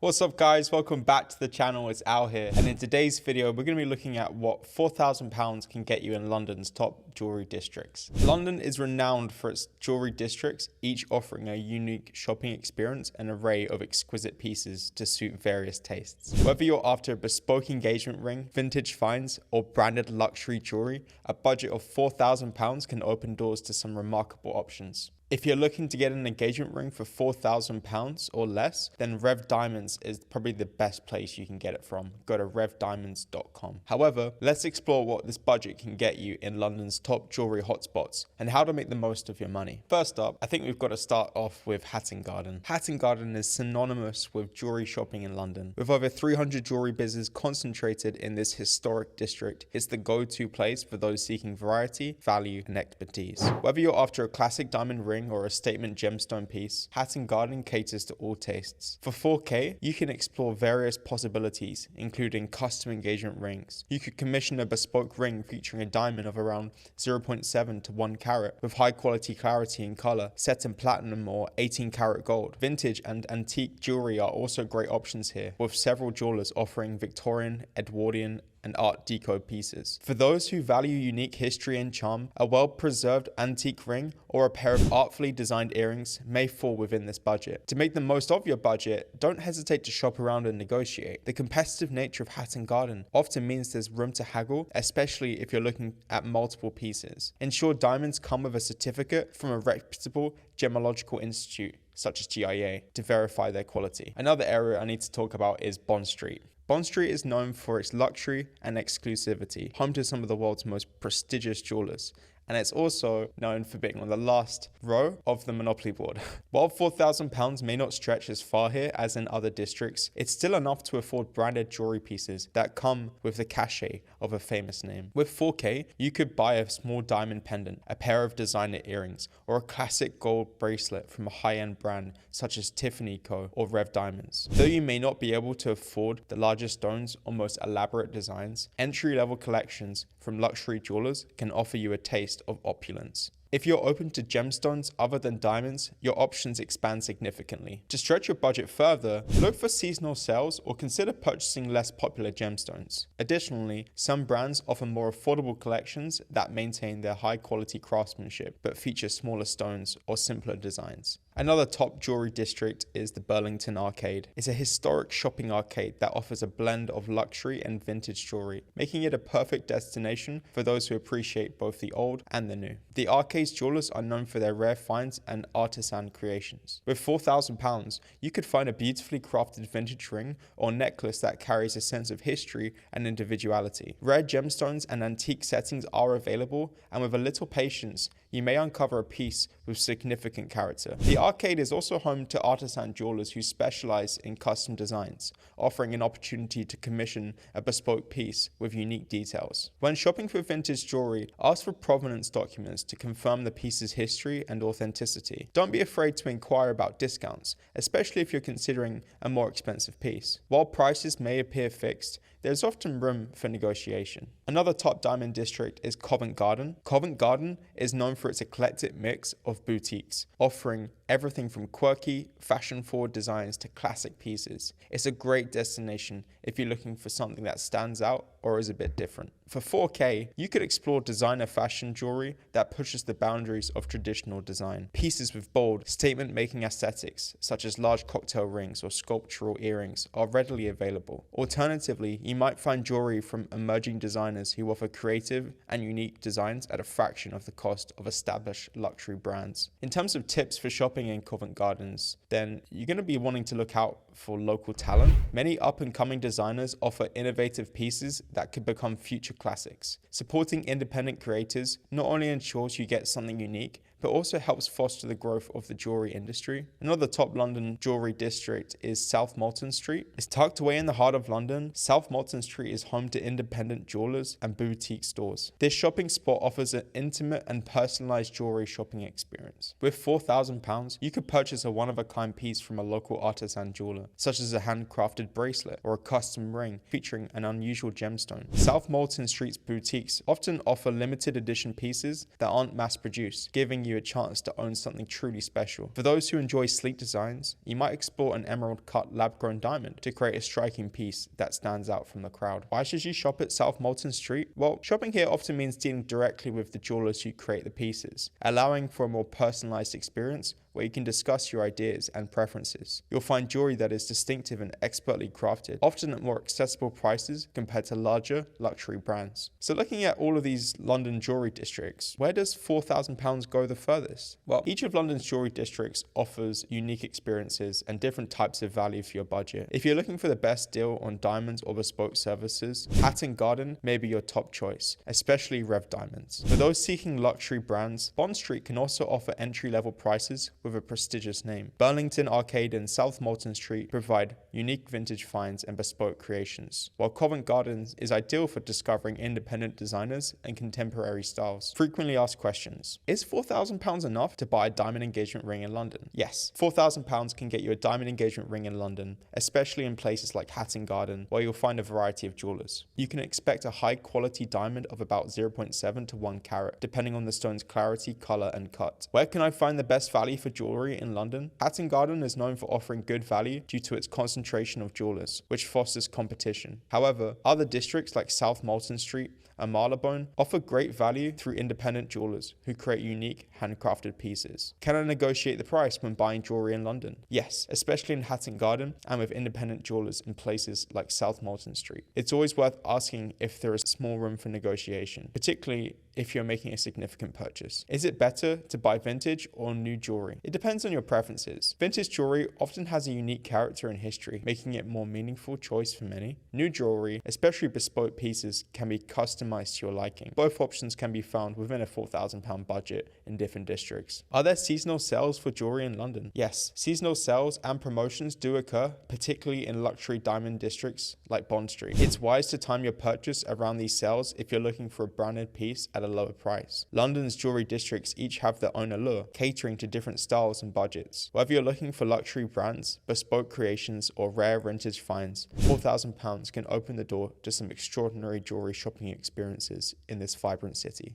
What's up guys, welcome back to the channel. It's Al here, and in today's video we're going to be looking at what £4,000 can get you in London's top jewellery districts. London is renowned for its jewellery districts, each offering a unique shopping experience and array of exquisite pieces to suit various tastes. Whether you're after a bespoke engagement ring, vintage finds, or branded luxury jewellery, a budget of £4,000 can open doors to some remarkable options. If you're looking to get an engagement ring for £4,000 or less, then Rev Diamonds is probably the best place you can get it from. Go to revdiamonds.com. However, let's explore what this budget can get you in London's top jewellery hotspots and how to make the most of your money. First up, I think we've got to start off with Hatton Garden. Hatton Garden is synonymous with jewellery shopping in London. With over 300 jewellery businesses concentrated in this historic district, it's the go-to place for those seeking variety, value, and expertise. Whether you're after a classic diamond ring or a statement gemstone piece, Hatton Garden caters to all tastes. For 4K, you can explore various possibilities, including custom engagement rings. You could commission a bespoke ring featuring a diamond of around 0.7 to 1 carat with high quality clarity and color, set in platinum or 18 karat gold. Vintage and antique jewelry are also great options here, with several jewelers offering Victorian, Edwardian, and Art Deco pieces. For those who value unique history and charm, a well-preserved antique ring or a pair of artfully designed earrings may fall within this budget. To make the most of your budget, don't hesitate to shop around and negotiate. The competitive nature of Hatton Garden often means there's room to haggle, especially if you're looking at multiple pieces. Ensure diamonds come with a certificate from a reputable gemological institute, such as GIA, to verify their quality. Another area I need to talk about is Bond Street. Bond Street is known for its luxury and exclusivity, home to some of the world's most prestigious jewelers. And it's also known for being on the last row of the Monopoly board. While £4,000 may not stretch as far here as in other districts, it's still enough to afford branded jewelry pieces that come with the cachet of a famous name. With 4K, you could buy a small diamond pendant, a pair of designer earrings, or a classic gold bracelet from a high-end brand such as Tiffany Co. or Rev Diamonds. Though you may not be able to afford the largest stones or most elaborate designs, entry-level collections from luxury jewelers can offer you a taste of opulence. If you're open to gemstones other than diamonds, your options expand significantly. To stretch your budget further, look for seasonal sales or consider purchasing less popular gemstones. Additionally, some brands offer more affordable collections that maintain their high quality craftsmanship but feature smaller stones or simpler designs. Another top jewelry district is the Burlington Arcade. It's a historic shopping arcade that offers a blend of luxury and vintage jewelry, making it a perfect destination for those who appreciate both the old and the new. The arcade's jewelers are known for their rare finds and artisan creations. With £4,000, you could find a beautifully crafted vintage ring or necklace that carries a sense of history and individuality. Rare gemstones and antique settings are available, and with a little patience, you may uncover a piece with significant character. The arcade is also home to artisan jewelers who specialize in custom designs, offering an opportunity to commission a bespoke piece with unique details. When shopping for vintage jewelry, ask for provenance documents to confirm the piece's history and authenticity. Don't be afraid to inquire about discounts, especially if you're considering a more expensive piece. While prices may appear fixed, there's often room for negotiation. Another top diamond district is Covent Garden. Covent Garden is known for its eclectic mix of boutiques, offering everything from quirky, fashion-forward designs to classic pieces. It's a great destination if you're looking for something that stands out or is a bit different. For 4K, you could explore designer fashion jewelry that pushes the boundaries of traditional design. Pieces with bold, statement-making aesthetics, such as large cocktail rings or sculptural earrings, are readily available. Alternatively, you might find jewelry from emerging designers who offer creative and unique designs at a fraction of the cost of established luxury brands. In terms of tips for shopping in Covent Gardens, then you're going to be wanting to look out for local talent. Many up-and-coming designers offer innovative pieces that could become future classics. Supporting independent creators not only ensures you get something unique, but also helps foster the growth of the jewelry industry. Another top London jewelry district is South Molton Street. It's tucked away in the heart of London. South Molton Street is home to independent jewelers and boutique stores. This shopping spot offers an intimate and personalized jewelry shopping experience. With £4,000, you could purchase a one-of-a-kind piece from a local artisan jeweler, such as a handcrafted bracelet or a custom ring featuring an unusual gemstone. South Molton Street's boutiques often offer limited edition pieces that aren't mass-produced, giving you you a chance to own something truly special. For those who enjoy sleek designs, you might explore an emerald cut lab-grown diamond to create a striking piece that stands out from the crowd. Why should you shop at South Molton Street? Well, shopping here often means dealing directly with the jewelers who create the pieces, allowing for a more personalized experience where you can discuss your ideas and preferences. You'll find jewelry that is distinctive and expertly crafted, often at more accessible prices compared to larger luxury brands. So looking at all of these London jewelry districts, where does £4,000 go the furthest? Well, each of London's jewelry districts offers unique experiences and different types of value for your budget. If you're looking for the best deal on diamonds or bespoke services, Hatton Garden may be your top choice, especially Rev Diamonds. For those seeking luxury brands, Bond Street can also offer entry-level prices with a prestigious name. Burlington Arcade and South Molton Street provide unique vintage finds and bespoke creations, while Covent Garden is ideal for discovering independent designers and contemporary styles. Frequently asked questions. Is £4,000 enough to buy a diamond engagement ring in London? Yes, £4,000 can get you a diamond engagement ring in London, especially in places like Hatton Garden, where you'll find a variety of jewelers. You can expect a high quality diamond of about 0.7 to 1 carat, depending on the stone's clarity, color, and cut. Where can I find the best value for jewelry in London? Hatton Garden is known for offering good value due to its concentration of jewelers, which fosters competition. However, other districts like South Molton Street and Marylebone offer great value through independent jewelers who create unique handcrafted pieces. Can I negotiate the price when buying jewelry in London? Yes, especially in Hatton Garden and with independent jewelers in places like South Molton Street. It's always worth asking if there is small room for negotiation, particularly if you're making a significant purchase. Is it better to buy vintage or new jewelry? It depends on your preferences. Vintage jewelry often has a unique character and history, making it a more meaningful choice for many. New jewelry, especially bespoke pieces, can be customized to your liking. Both options can be found within a £4,000 budget in different districts. Are there seasonal sales for jewelry in London? Yes, seasonal sales and promotions do occur, particularly in luxury diamond districts like Bond Street. It's wise to time your purchase around these sales if you're looking for a branded piece at a lower price. London's jewelry districts each have their own allure, catering to different styles and budgets. Whether you're looking for luxury brands, bespoke creations, or rare vintage finds, £4,000 can open the door to some extraordinary jewelry shopping experiences in this vibrant city.